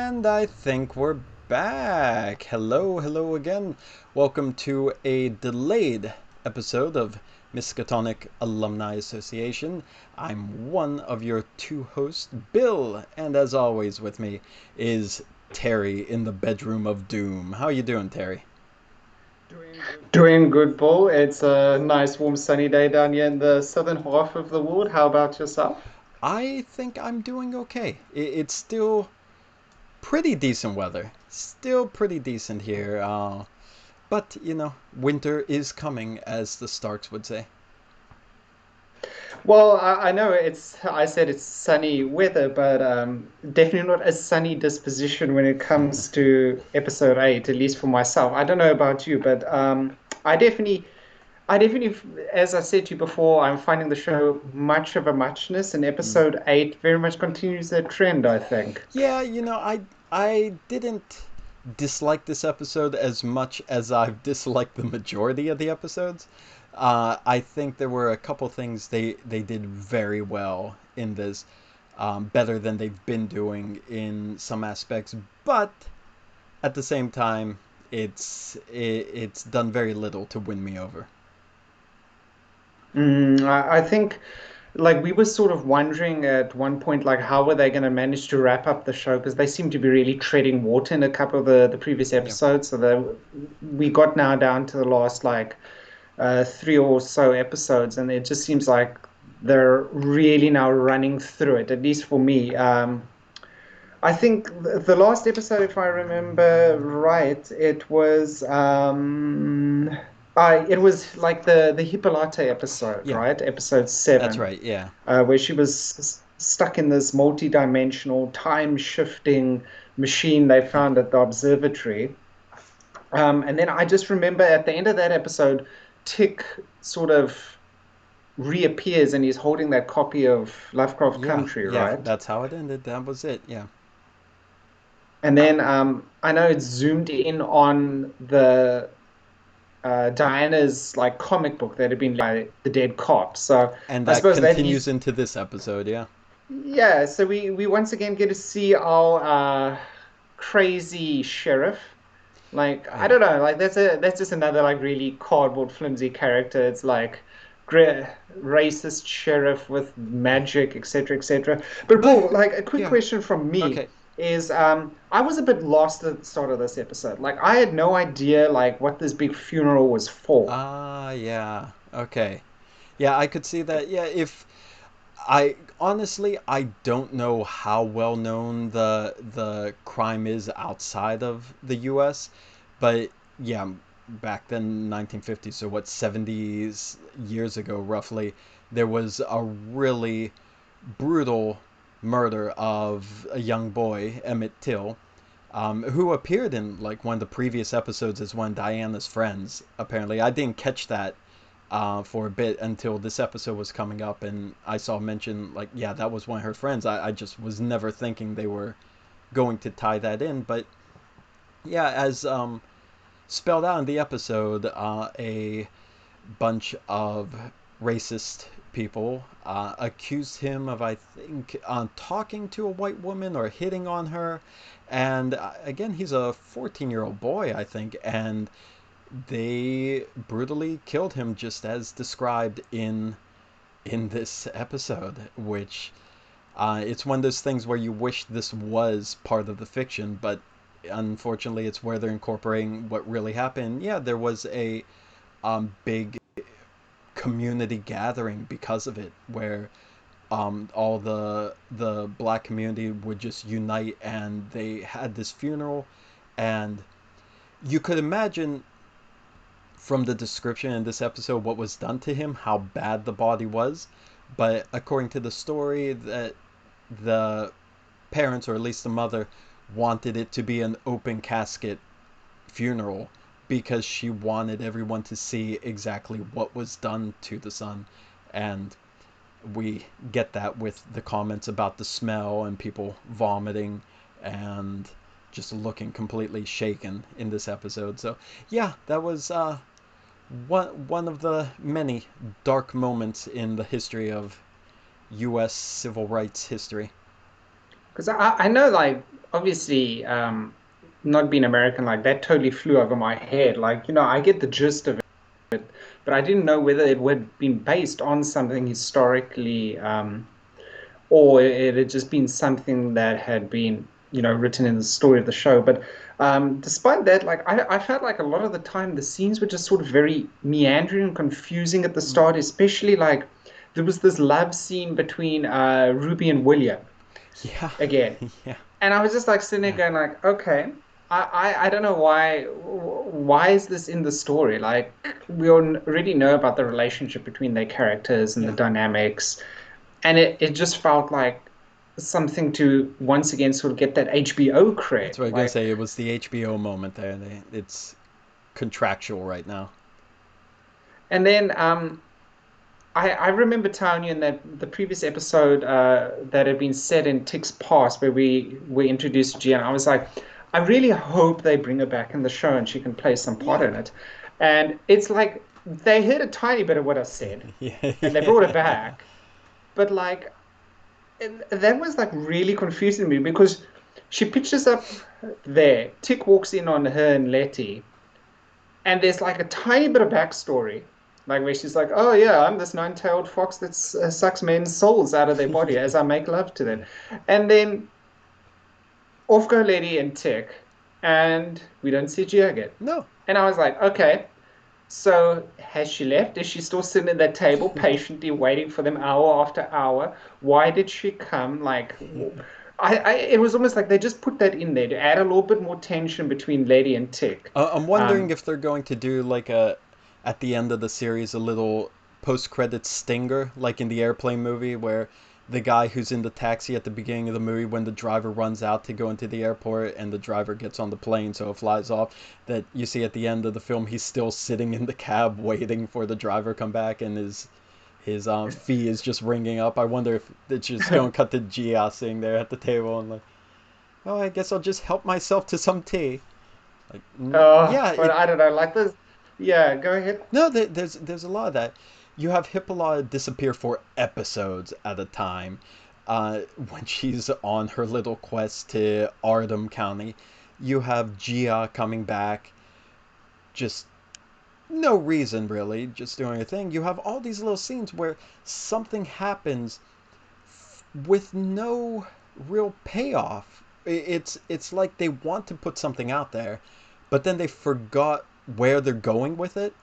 And I think we're back. Hello again. Welcome to a delayed episode of Miskatonic Alumni Association. I'm one of your two hosts, Bill, and as always with me is Terry in the bedroom of doom. How you doing, Terry? Doing good, Paul. It's a nice, warm, sunny day down here in the southern half of the world. How about yourself? I think I'm doing okay. It's still pretty decent weather. Still pretty decent here. But, winter is coming, as the Starks would say. Well, I know I said it's sunny weather, but definitely not a sunny disposition when it comes to episode 8, at least for myself. I don't know about you, but I definitely, I definitely, as I said to you before, I'm finding the show much of a muchness, and Mm. episode 8 very much continues that trend, I think. Yeah, I didn't dislike this episode as much as I've disliked the majority of the episodes. I think there were a couple things they did very well in this, better than they've been doing in some aspects, but at the same time, it's done very little to win me over. I think like we were sort of wondering at one point like how were they going to manage to wrap up the show because they seem to be really treading water in a couple of the previous Yeah. episodes, so we got now down to the last like three or so episodes, and it just seems like they're really now running through it, at least for me. I think the last episode, if I remember right, it was like the Hippolyte episode, Yeah, right? Episode that's 7, right. Yeah. where she was stuck in this multi-dimensional time-shifting machine they Yeah. found at the observatory. And then I just remember at the end of that episode, Tick sort of reappears and he's holding that copy of Lovecraft Yeah, Country, yeah, right? that's how it ended. That was it. Yeah. And then I know it's zoomed in on the Diana's like comic book that had been by the dead cop. So And I that suppose that continues leads, into this episode. Yeah. yeah. So we once again get to see our crazy sheriff. Like I Yeah. don't know, like that's just another like really cardboard flimsy character. It's like racist sheriff with magic, etc., etc. But But Paul, like a quick yeah. question from me Okay. is I was a bit lost at the start of this episode. Like I had no idea like what this big funeral was for. Yeah. Okay. Yeah, I could see that. Yeah, if I honestly I don't know how well known the crime is outside of the US, but yeah, back then 1950s, so what 70s years ago roughly, there was a really brutal murder of a young boy, Emmett Till, who appeared in like one of the previous episodes as one of Diana's friends. Apparently, I didn't catch that for a bit until this episode was coming up, and I saw mention like, yeah, that was one of her friends. I just was never thinking they were going to tie that in, but yeah, as spelled out in the episode, a bunch of racist people accused him of, I think, talking to a white woman or hitting on her. And again, he's a 14-year-old boy, I think, and they brutally killed him just as described in this episode, which it's one of those things where you wish this was part of the fiction, but unfortunately, it's where they're incorporating what really happened. Yeah, there was a big community gathering because of it, where all the black community would just unite, and they had this funeral, and you could imagine from the description in this episode what was done to him, how bad the body was. But according to the story, that the parents, or at least the mother, wanted it to be an open casket funeral because she wanted everyone to see exactly what was done to the son. And we get that with the comments about the smell and people vomiting and just looking completely shaken in this episode. So yeah, that was one of the many dark moments in the history of U.S. civil rights history. Because I know like obviously, not being American, like that totally flew over my head. Like, I get the gist of it, but I didn't know whether it had been based on something historically, or it had just been something that had been, written in the story of the show. But despite that, like I felt like a lot of the time the scenes were just sort of very meandering and confusing at the Mm. start, especially like there was this love scene between Ruby and William Yeah, again. yeah, And I was just like sitting there yeah. going like, okay, I don't know why is this in the story? Like we already know about the relationship between their characters and the Yeah. dynamics, and it just felt like something to once again sort of get that HBO cred. That's what I was gonna Like, say. It was the HBO moment there. It's contractual right now. and then I remember telling you in the previous episode that had been set in Tick's past where we were introduced to Gian. I was like, I really hope they bring her back in the show and she can play some part Yeah. in it. And it's like they heard a tiny bit of what I said Yeah, and they brought her yeah. back. But like that was like really confusing me because she pitches up there. Tick walks in on her and Letty, and there's like a tiny bit of backstory, like where she's like, "Oh yeah, I'm this nine-tailed fox that sucks men's souls out of their body as I make love to them," and then off go Letty and Tick, and we don't see Gia again. No. And I was like, okay, so has she left? Is she still sitting at that table patiently waiting for them hour after hour? Why did she come? Like, it was almost like they just put that in there to add a little bit more tension between Lady and Tick. I'm wondering Um, if they're going to do like at the end of the series, a little post-credit stinger, like in the airplane movie, where the guy who's in the taxi at the beginning of the movie, when the driver runs out to go into the airport and the driver gets on the plane, so it flies off, that you see at the end of the film, he's still sitting in the cab waiting for the driver come back, and his fee is just ringing up. I wonder if it's just going to cut to Gia sitting there at the table and like, oh, I guess I'll just help myself to some tea. Like, yeah, but it I don't know, like this. Yeah, go ahead. no, there's a lot of that. You have Hippolyta disappear for episodes at a time. When she's on her little quest to Ardham County, you have Gia coming back, just no reason really, just doing a thing. You have all these little scenes where something happens with no real payoff. It's like they want to put something out there, but then they forgot where they're going with it.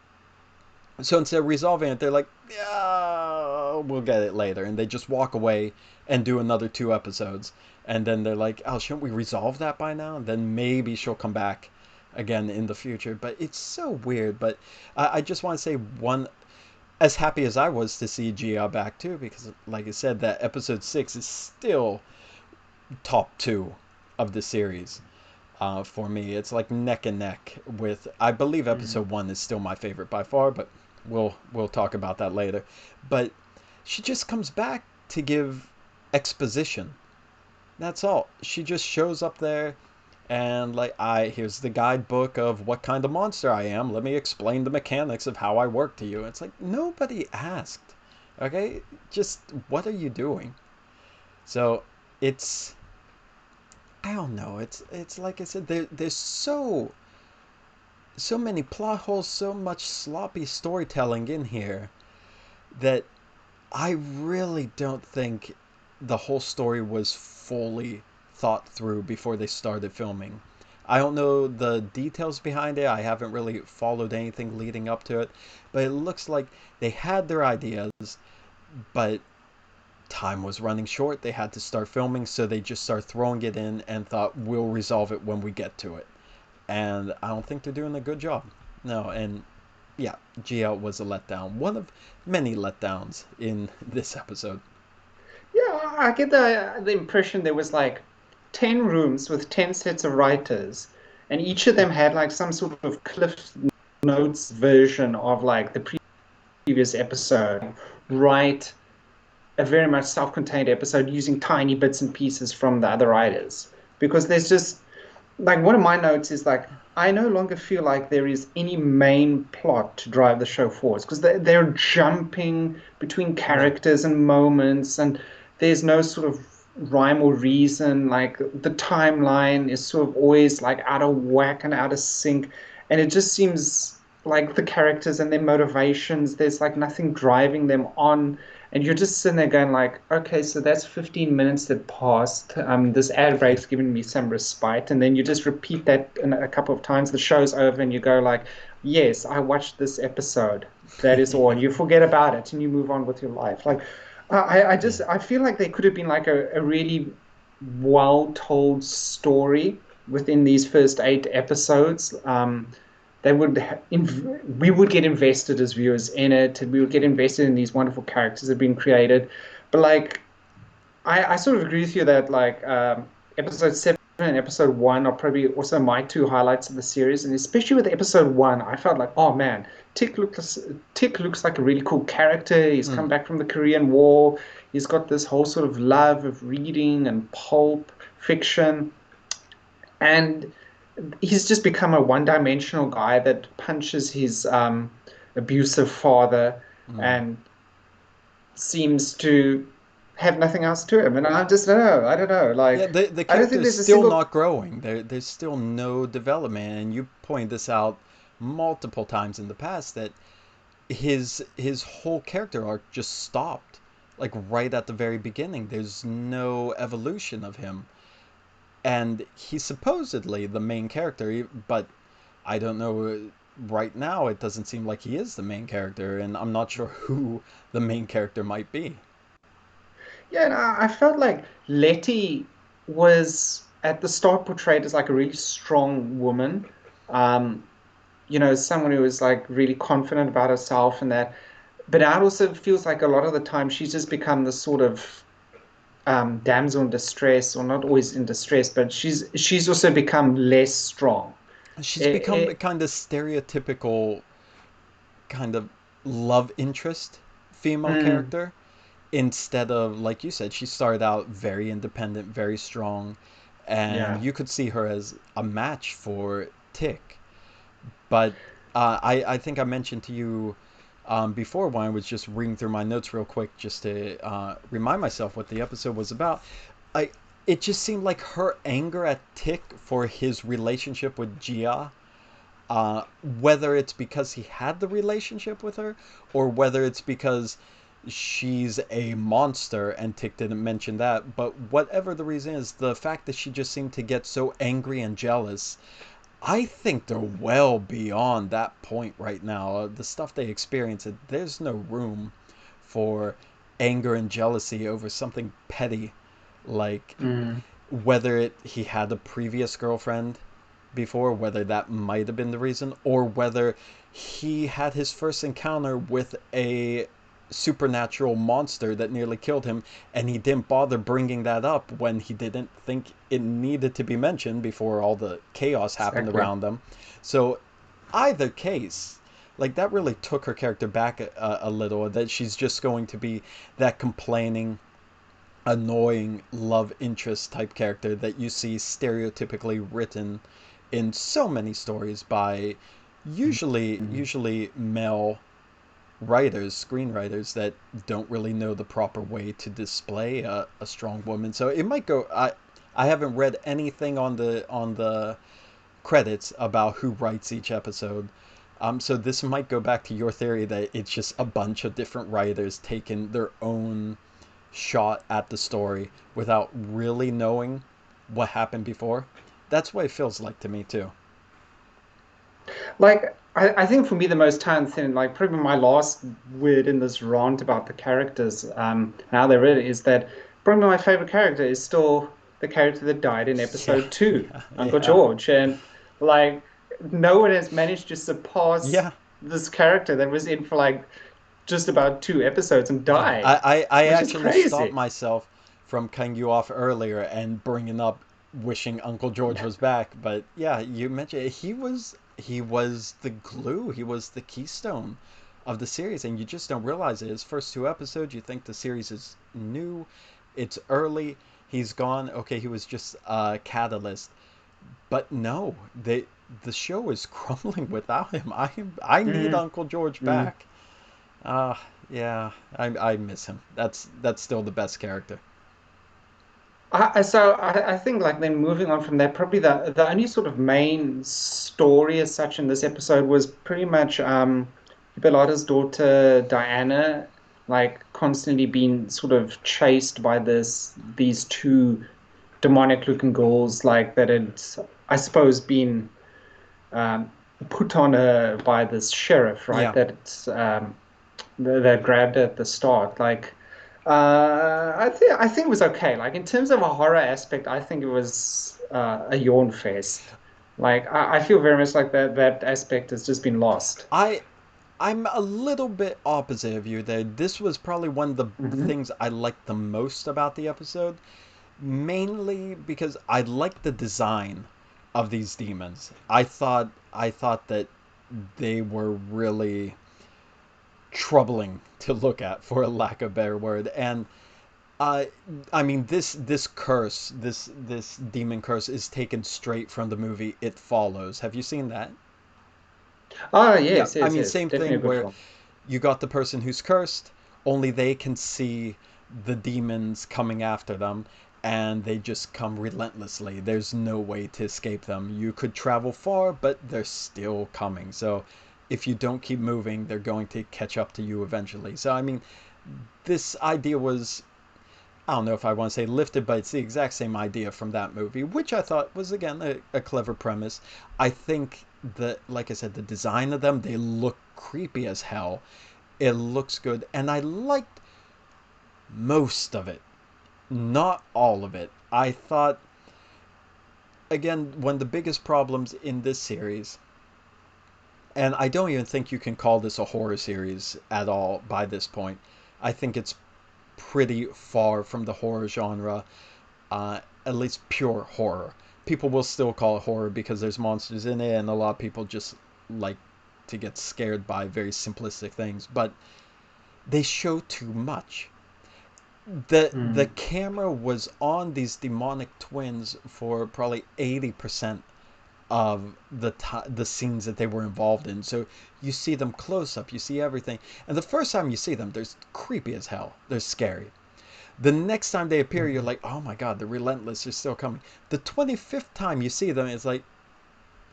So instead of resolving it, they're like, yeah, we'll get it later. And they just walk away and do another two episodes. And then they're like, oh, shouldn't we resolve that by now? And then maybe she'll come back again in the future. But it's so weird. But I just want to say one, as happy as I was to see Gia back too, because like I said, that episode 6 is still top two of the series. For me, it's like neck and neck with. I believe Mm. episode 1 is still my favorite by far, but we'll talk about that later. But she just comes back to give exposition. That's all. She just shows up there and like, I here's the guidebook of what kind of monster I am. Let me explain the mechanics of how I work to you. It's like nobody asked. Okay? Just what are you doing? So, it's I don't know. It's like I said, there's so many plot holes, so much sloppy storytelling in here that I really don't think the whole story was fully thought through before they started filming. I don't know the details behind it. I haven't really followed anything leading up to it, but it looks like they had their ideas, but time was running short. They had to start filming, so they just started throwing it in and thought we'll resolve it when we get to it. And I don't think they're doing a good job. No, and yeah, Gia was a letdown. One of many letdowns in this episode. Yeah, I get the impression there was like 10 rooms with 10 sets of writers, and each of them had like some sort of Cliff Notes version of like the previous episode. Write a very much self-contained episode using tiny bits and pieces from the other writers. Because there's just like one of my notes is like I no longer feel like there is any main plot to drive the show forwards because they're jumping between No. characters and moments, and there's no sort of rhyme or reason. Like the timeline is sort of always like out of whack and out of sync, and it just seems like the characters and their motivations, there's like nothing driving them on. And you're just sitting there going like, okay, so that's 15 minutes that passed. This ad break's giving me some respite, and then you just repeat that a couple of times. The show's over, and you go like, yes, I watched this episode. That is all, and you forget about it, and you move on with your life. Like, I Yeah. just I feel like there could have been like a really well told story within these first 8 episodes. They would we would get invested as viewers in it, and we would get invested in these wonderful characters that have been created. But like I sort of agree with you that like episode 7 and episode 1 are probably also my two highlights of the series, and especially with episode 1, I felt like, oh man, Tick looks like a really cool character. He's Mm. come back from the Korean War. He's got this whole sort of love of reading and pulp fiction, and he's just become a one-dimensional guy that punches his abusive father Mm. and seems to have nothing else to him. And I just don't know. I don't know. Yeah, Like, the I don't character think is there's a still single. not growing. There's still no development, and you point this out multiple times in the past that his whole character arc just stopped, like right at the very beginning. There's no evolution of him, and he's supposedly the main character, but I don't know. Right now, it doesn't seem like he is the main character, and I'm not sure who the main character might be. Yeah, and I felt like Letty was at the start portrayed as like a really strong woman. Um, someone who was like really confident about herself and that. But now it also feels like a lot of the time she's just become this sort of damsel in distress, or not always in distress, but she's also become less strong. She's It, become a it, kind of stereotypical kind of love interest female mm, character instead of, like you said, she started out very independent, very strong, and yeah. you could see her as a match for Tick. But I think I mentioned to you before when I was just reading through my notes real quick just to remind myself what the episode was about. I It just seemed like her anger at Tick for his relationship with Gia, whether it's because he had the relationship with her or whether it's because she's a monster and Tick didn't mention that. But whatever the reason is, the fact that she just seemed to get so angry and jealous, I think they're well beyond that point right now. The stuff they experience, there's no room for anger and jealousy over something petty like Mm. whether he had a previous girlfriend before, whether that might have been the reason, or whether he had his first encounter with a supernatural monster that nearly killed him, and he didn't bother bringing that up when he didn't think it needed to be mentioned before all the chaos happened Exactly. around them. So, either case, like that really took her character back a little, that she's just going to be that complaining, annoying love interest type character that you see stereotypically written in so many stories by Mm. usually male writers, screenwriters that don't really know the proper way to display a strong woman. So it might go. I haven't read anything on the credits about who writes each episode. So this might go back to your theory that it's just a bunch of different writers taking their own shot at the story without really knowing what happened before. That's what it feels like to me too. Like, I think for me, the most telling thing, like, probably my last word in this rant about the characters, and how they read it, is that probably my favorite character is still the character that died in Yeah, episode 2, yeah, Uncle yeah, George. And, like, no one has managed to surpass yeah, this character that was in for, like, just about 2 episodes and yeah. died, I which is actually stopped crazy. myself from cutting you off earlier and bringing up wishing Uncle George was back. But yeah, you mentioned it. He was the glue. He was the keystone of the series, and you just don't realize it. His first 2 episodes, you think the series is new, it's early. He's gone. Okay, he was just a catalyst. But no, the show is crumbling without him. I need Mm, Uncle George mm. back. Yeah, I miss him. That's still the best character. I think like then moving on from that, probably the only sort of main story as such in this episode was pretty much Bellotta's daughter Diana like constantly being sort of chased by these two demonic looking ghouls like that had I suppose been um, put on her by this sheriff, right? Yeah. That that grabbed her at the start. Like, I think it was okay. Like in terms of a horror aspect, I think it was a yawn fest. Like I feel very much like that aspect has just been lost. I I'm a little bit opposite of you there. This was probably one of the Hmm. things I liked the most about the episode, mainly because I liked the design of these demons. I thought that they were really troubling to look at, for a lack of a better word. And uh, I mean, this curse, this demon curse, is taken straight from the movie It Follows. Have you seen that? Oh Yeah, yes, I yes, mean, yes. same Definitely a thing good where film. you got the person who's cursed, only they can see the demons coming after them, and they just come relentlessly. There's no way to escape them. You could travel far, but they're still coming. So if you don't keep moving, they're going to catch up to you eventually. So, I mean, this idea was, I don't know if I want to say lifted, but it's the exact same idea from that movie, which I thought was, again, a clever premise. I think that, like I said, the design of them, they look creepy as hell. It looks good, and I liked most of it, not all of it. I thought, again, one of the biggest problems in this series, and I don't even think you can call this a horror series at all by this point. I think it's pretty far from the horror genre, at least pure horror. People will still call it horror because there's monsters in it, and a lot of people just like to get scared by very simplistic things, but they show too much. The Mm. camera was on these demonic twins for probably 80% of the scenes that they were involved in. So you see them close up, you see everything. And the first time you see them, they're creepy as hell. They're scary. The next time they appear, you're Mhm. like, oh my god, the relentless are still coming. The 25th time you see them, it's like,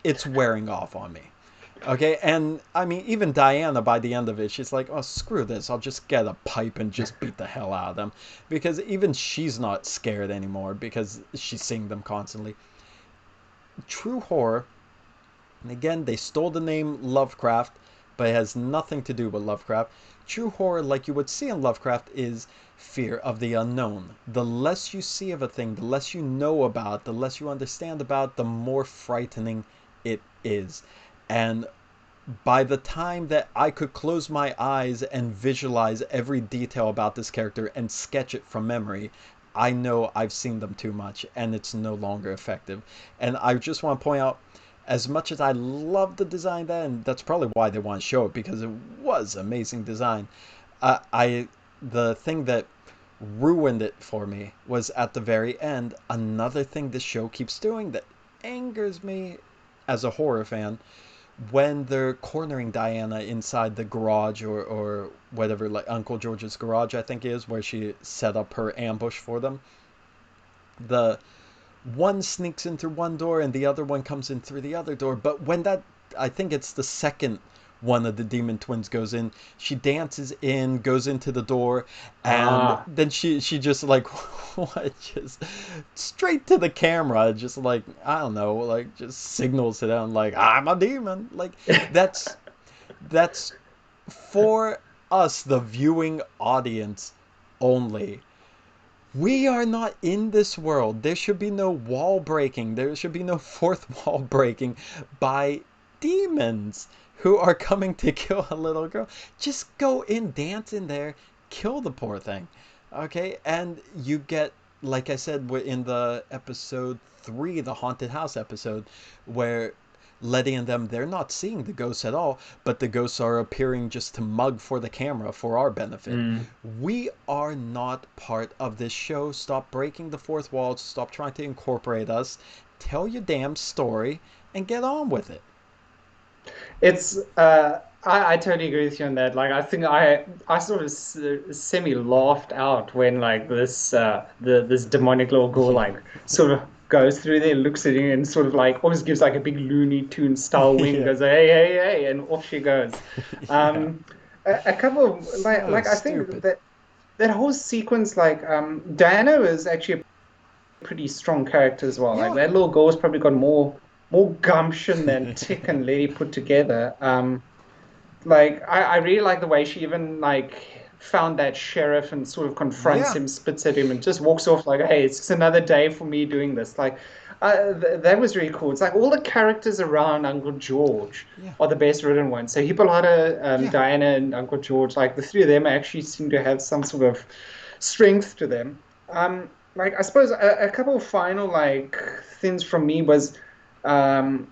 it's wearing off on me. Okay, and I mean, even Diana by the end of it, she's like, oh, screw this. I'll just get a pipe and just beat the hell out of them. Because even she's not scared anymore because she's seeing them constantly. True horror, and again, they stole the name Lovecraft, but it has nothing to do with Lovecraft. True horror, like you would see in Lovecraft, is fear of the unknown. The less you see of a thing, the less you know about, the less you understand about, the more frightening it is. And by the time that I could close my eyes and visualize every detail about this character and sketch it from memory, I know I've seen them too much and it's no longer effective. And I just want to point out, as much as I love the design then, and that's probably why they want to show it because it was amazing design. I the thing that ruined it for me was at the very end. Another thing this show keeps doing that angers me as a horror fan, when they're cornering Diana inside the garage, or whatever, like Uncle George's garage, I think is where she set up her ambush for them. The one sneaks in through one door and the other one comes in through the other door. But when that, I think it's the second one of the demon twins goes in, she dances in, goes into the door, and Ah, then she just like what, just straight to the camera, just like, I don't know, like just signals to them like, I'm a demon. Like that's that's for us, the viewing audience only. We are not in this world. There should be no wall breaking. There should be no fourth wall breaking by demons who are coming to kill a little girl. Just go in, dance in there, kill the poor thing. Okay? And you get, like I said, in the episode 3, the haunted house episode, where Letty and them, they're not seeing the ghosts at all, but the ghosts are appearing just to mug for the camera for our benefit. mm. We are not part of this show. Stop breaking the fourth wall. Stop trying to incorporate us. Tell your damn story and get on with it. It's I totally agree with you on that. Like, I think I sort of semi laughed out when like this demonic little girl like sort of goes through there, looks at him, and sort of like almost gives like a big Looney Tune style wing, Yeah. goes hey hey hey, and off she goes. Yeah. Um, a couple of So I think stupid. that whole sequence like Diana is actually a pretty strong character as well. Like Yeah. that little girl's probably got more gumption than Tick and Letty put together. Like I really like the way she even like found that sheriff and sort of confronts Yeah. him, spits at him, and just walks off like, "Hey, it's just another day for me doing this." Like, that was really cool. It's like all the characters around Uncle George Yeah. are the best written ones. So Hippolyta, Yeah. Diana, and Uncle George, like the three of them actually seem to have some sort of strength to them. Like I suppose a couple of final like things from me was. Um,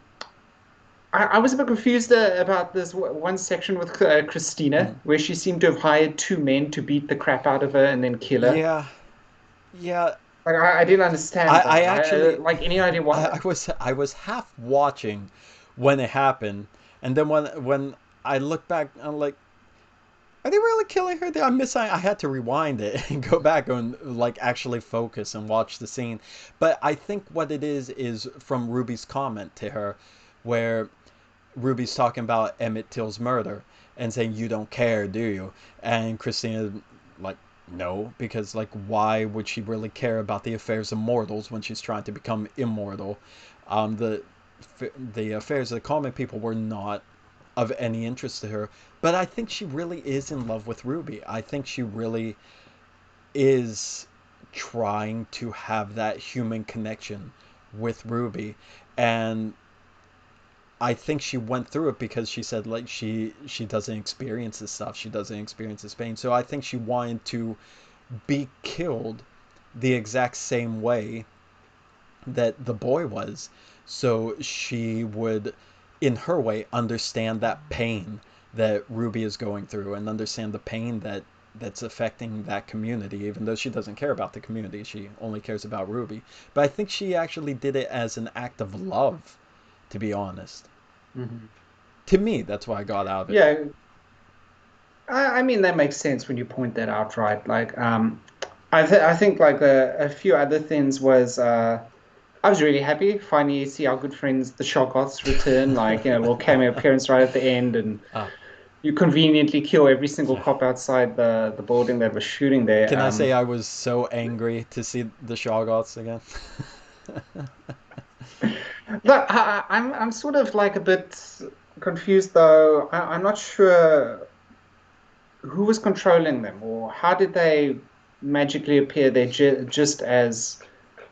I was a bit confused about this one section with Christina, Mhm. where she seemed to have hired two men to beat the crap out of her and then kill her. Yeah. Yeah. Like I didn't understand I that. actually Like any idea I what? was half watching when it happened, and then when I look back, I'm like, are they really killing her? I'm missing. I had to rewind it and go back and like actually focus and watch the scene. But I think what it is from Ruby's comment to her, where Ruby's talking about Emmett Till's murder and saying, "You don't care, do you?" And Christina, like, no, because like, why would she really care about the affairs of mortals when she's trying to become immortal? The affairs of the common people were not of any interest to her. But I think she really is in love with Ruby. I think she really is trying to have that human connection with Ruby. And I think she went through it because she said like she doesn't experience this stuff. She doesn't experience this pain. So I think she wanted to be killed the exact same way that the boy was. So she would, in her way, understand that pain that Ruby is going through and understand the pain that's affecting that community, even though she doesn't care about the community. She only cares about Ruby. But I think she actually did it as an act of love, to be honest. Mhm. To me, that's what I got out of it. Yeah, I mean that makes sense when you point that out, right? Like, I think like a few other things was I was really happy finally to see our good friends the Shoggoths return, like you know, a little cameo appearance right at the end, and Ah, you conveniently kill every single yeah. cop outside the building that was shooting there. Can I say I was so angry to see the Shoggoths again? Look, I'm sort of like a bit confused though. I'm not sure who was controlling them or how did they magically appear there just as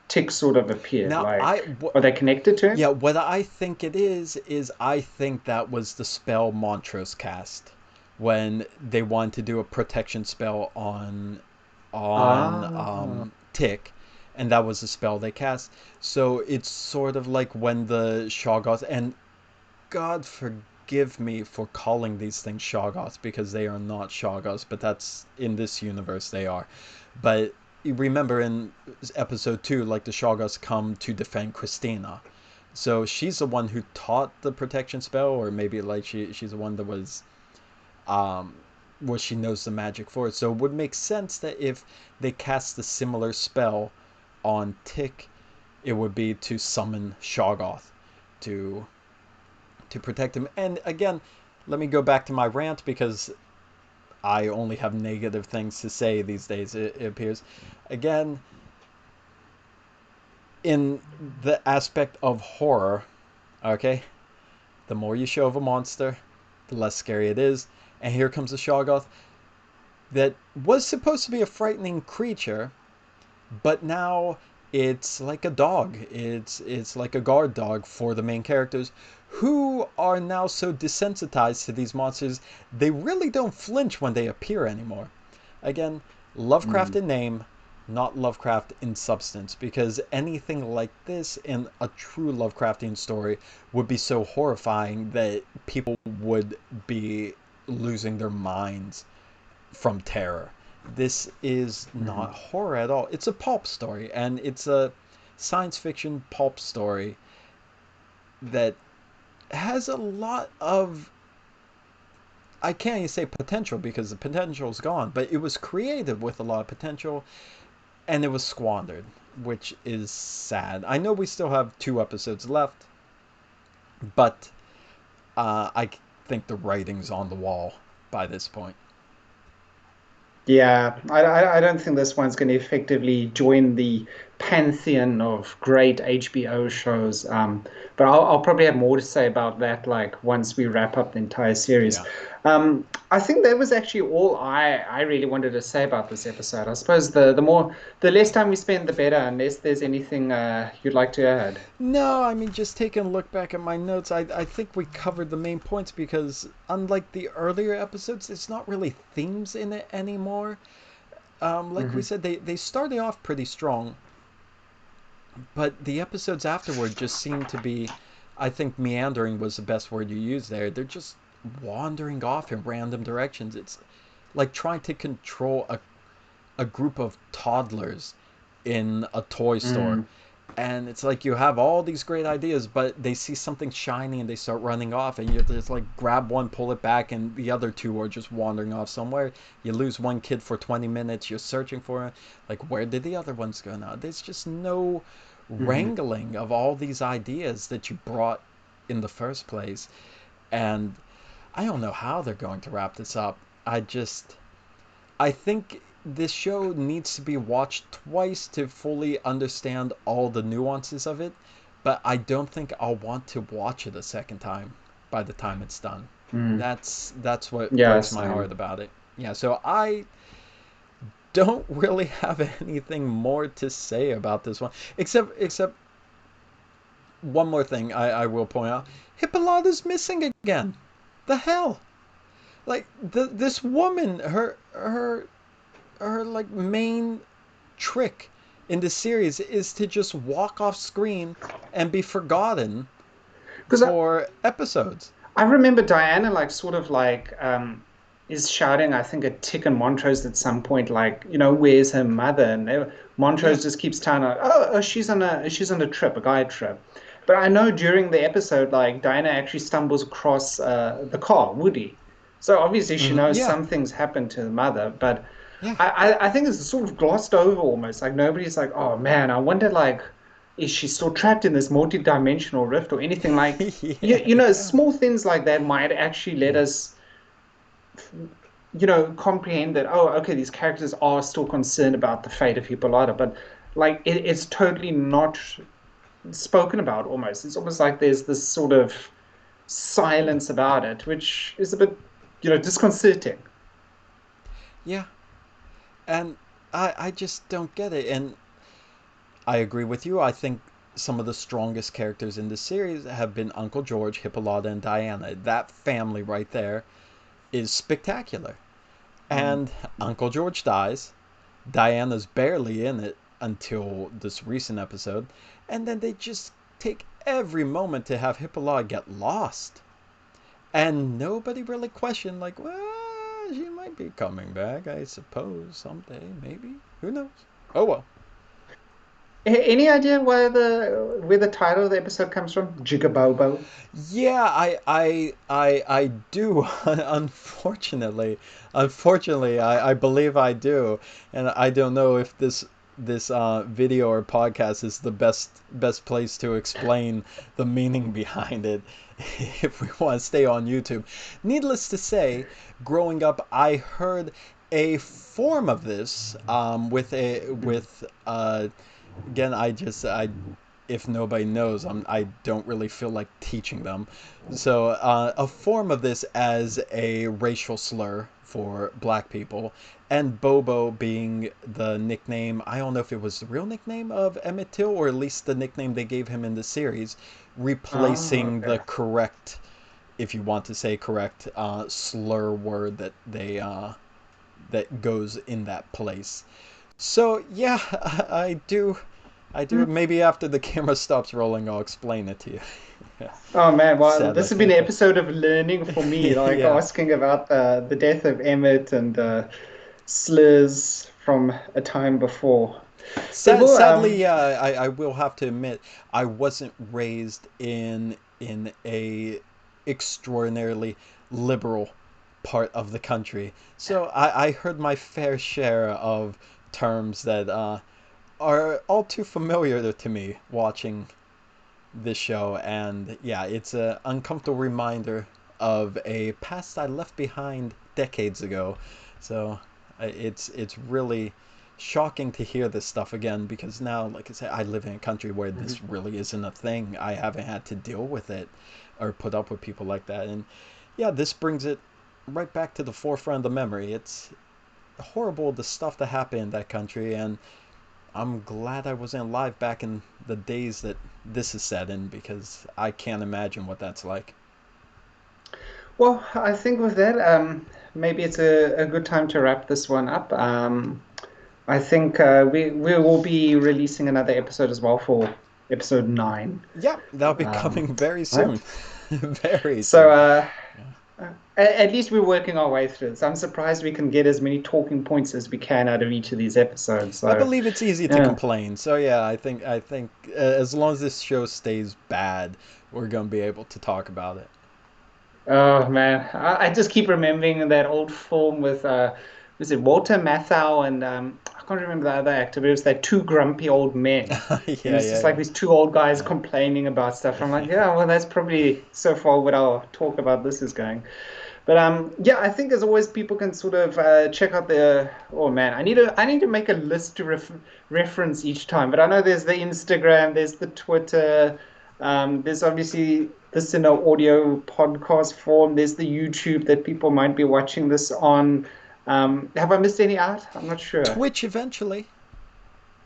Tick sort of appeared. Now, Like, are they connected to yeah, him? what I think it is I think that was the spell Montrose cast when they wanted to do a protection spell on Ah, Tick, and that was the spell they cast. So it's sort of like when the Shoggoths, and God forgive me for calling these things Shoggoths because they are not Shoggoths, but that's in this universe they are. But you remember in episode 2, like the Shoggoths come to defend Christina. So she's the one who taught the protection spell, or maybe like she's the one that was um where she knows the magic for it. So it would make sense that if they cast a similar spell on Tick, it would be to summon Shoggoth to protect him. And again, let me go back to my rant because I only have negative things to say these days, it appears. Again, in the aspect of horror, okay, the more you show of a monster, the less scary it is. And here comes a Shoggoth that was supposed to be a frightening creature, but now it's like a dog. It's like a guard dog for the main characters who are now so desensitized to these monsters they really don't flinch when they appear anymore. Again, Lovecraft mm. in name, not Lovecraft in substance, because anything like this in a true Lovecraftian story would be so horrifying that people would be losing their minds from terror. This is not Mhm. horror at all. It's a pulp story, and it's a science fiction pulp story that has a lot of I can't even say potential because the potential's gone, but it was created with a lot of potential and it was squandered, which is sad. I know we still have 2 episodes left, but I think the writing's on the wall by this point. Yeah, I don't think this one's going to effectively join the pantheon of great HBO shows. But I'll probably have more to say about that, like once we wrap up the entire series. Yeah. I think that was actually all I really wanted to say about this episode. I suppose the less time we spend, the better, unless there's anything you'd like to add. No, I mean, just taking a look back at my notes, I think we covered the main points because, unlike the earlier episodes, it's not really themes in it anymore. Like we Hmm. said, they started off pretty strong, but the episodes afterward just seem to be, I think meandering was the best word you used there. They're just wandering off in random directions. It's like trying to control a group of toddlers in a toy store. Mm. And it's like you have all these great ideas, but they see something shiny and they start running off, and you just like grab one, pull it back, and the other two are just wandering off somewhere. You lose one kid for 20 minutes, you're searching for it. Like, where did the other ones go now? There's just no Hmm. wrangling of all these ideas that you brought in the first place. And I don't know how they're going to wrap this up. I think this show needs to be watched twice to fully understand all the nuances of it, but I don't think I'll want to watch it a second time by the time it's done. Mm. That's what Yeah, breaks my heart same. about it. Yeah, so I don't really have anything more to say about this one, except one more thing I will point out. Hippolyta's missing again. The hell? Like this woman, her like main trick in the series is to just walk off screen and be forgotten Because for episodes. I remember Diana like sort of like is shouting, I think, at Tick and Montrose at some point, like, where's her mother? And Yeah. Montrose just keeps telling her, oh, she's on a trip, a guide trip. But I know during the episode, like Diana actually stumbles across the car, Woody. So obviously she knows Yeah. something's happened to the mother, but Yeah. I think it's sort of glossed over almost. Like nobody's like, oh man, I wonder like is she still trapped in this multi-dimensional rift or anything like Yeah. small things like that might actually let Yeah. us comprehend that, oh, okay, these characters are still concerned about the fate of Hippolyta, but like it's totally not spoken about almost. It's almost like there's this sort of Yeah. silence about it, which is a bit, disconcerting. Yeah. And I just don't get it. And I agree with you. I think some of the strongest characters in the series have been Uncle George, Hippolyta, and Diana. That family right there is spectacular. Mm. And Uncle George dies. Diana's barely in it until this recent episode. And then they just take every moment to have Hippolyta get lost. And nobody really questioned, like, well, she might be coming back, I suppose, someday, maybe. Who knows? Oh well. Any idea where the title of the episode comes from? Jig-A-Bobo. Yeah, I do. Unfortunately, I believe I do, and I don't know if this video or podcast is the best place to explain the meaning behind it. If we want to stay on YouTube, needless to say, growing up, I heard a form of this with again, I if nobody knows, I don't really feel like teaching them. So a form of this as a racial slur for black people, and Bobo being the nickname. I don't know if it was the real nickname of Emmett Till or at least the nickname they gave him in the series, Oh, replacing the okay. correct, if you want to say correct, slur word that goes in that place. So yeah, I do. Hmm. Maybe after the camera stops rolling, I'll explain it to you. Oh man, well, Sadly. this has been an episode of learning for me, like Yeah. asking about the death of Emmett and slurs from a time before. But well, Sadly, I will have to admit I wasn't raised in a extraordinarily liberal part of the country. So I heard my fair share of terms that are all too familiar to me watching this show. And yeah, it's an uncomfortable reminder of a past I left behind decades ago. So it's really shocking to hear this stuff again because now, like I said, I live in a country where this really isn't a thing. I haven't had to deal with it or put up with people like that. And yeah, this brings it right back to the forefront of the memory. It's horrible the stuff that happened in that country, and I'm glad I wasn't alive back in the days that this is set in because I can't imagine what that's like. Well, I think with that, maybe it's a good time to wrap this one up. I think we will be releasing another episode as well for episode 9. Yeah, that'll be coming very Right. soon. Very So soon. Yeah. at least we're working our way through this. I'm surprised we can get as many talking points as we can out of each of these episodes. I So believe it's easy to yeah. complain. So yeah, I think as long as this show stays bad, we're gonna be able to talk about it. Oh man, I just keep remembering that old film with was it Walter Matthau and I can't remember the other actor, but it was like two grumpy old men. And Yeah, it's yeah, just like yeah. these two old guys Yeah. complaining about stuff. I'm like, yeah, well, that's probably so far what our talk about this is going. But yeah, I think as always, people can sort of check out the. Oh man, I need to make a list to reference each time. But I know there's the Instagram, there's the Twitter, there's obviously this in an audio podcast form. There's the YouTube that people might be watching this on. Have I missed any out? I'm not sure. Twitch eventually.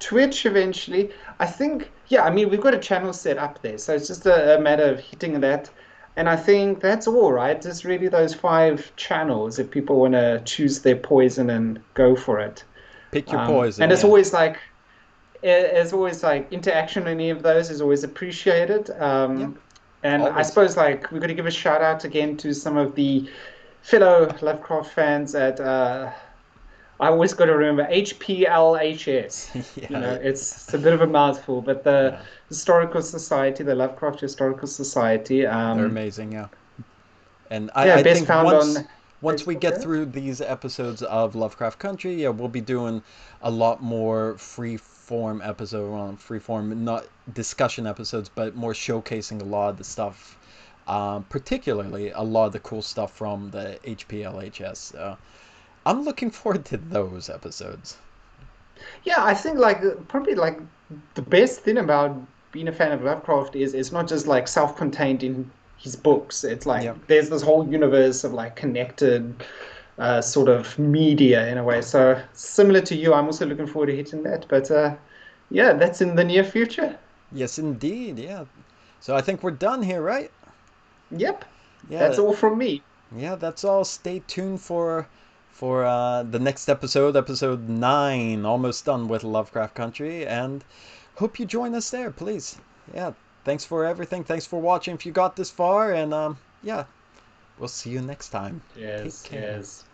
Twitch eventually. I think, yeah, I mean, we've got a channel set up there. So it's just a matter of hitting that. And I think that's all, right? Just really those 5 channels if people want to choose their poison and go for it. Pick your poison. And Yeah. as always, like interaction on any of those is always appreciated. Yeah. And I Always. suppose like we've got to give a shout out again to some of the fellow Lovecraft fans at I always got to remember HPLHS. Yeah. It's a bit of a mouthful, but the Yeah. Historical Society, the Lovecraft Historical Society, They're amazing. Yeah. And yeah, I best think found once on we Facebook. get Yeah. through these episodes of Lovecraft Country, yeah, we'll be doing a lot more free form episode on free form, not discussion episodes, but more showcasing a lot of the stuff, particularly a lot of the cool stuff from the HPLHS. I'm looking forward to those episodes. Yeah, I think like probably like the best thing about being a fan of Lovecraft is it's not just like self-contained in his books. It's Yeah. like there's this whole universe of like connected sort of media in a way. So similar to you, I'm also looking forward to hitting that. But yeah, that's in the near future. Yes, indeed. Yeah. So I think we're done here, right? Yep, that's Yeah. all from me. Yeah, that's all. Stay tuned for the next episode, episode 9, almost done with Lovecraft Country, and hope you join us there, please. Yeah, thanks for everything. Thanks for watching if you got this far, and yeah, we'll see you next time. Take Yes, care. yes.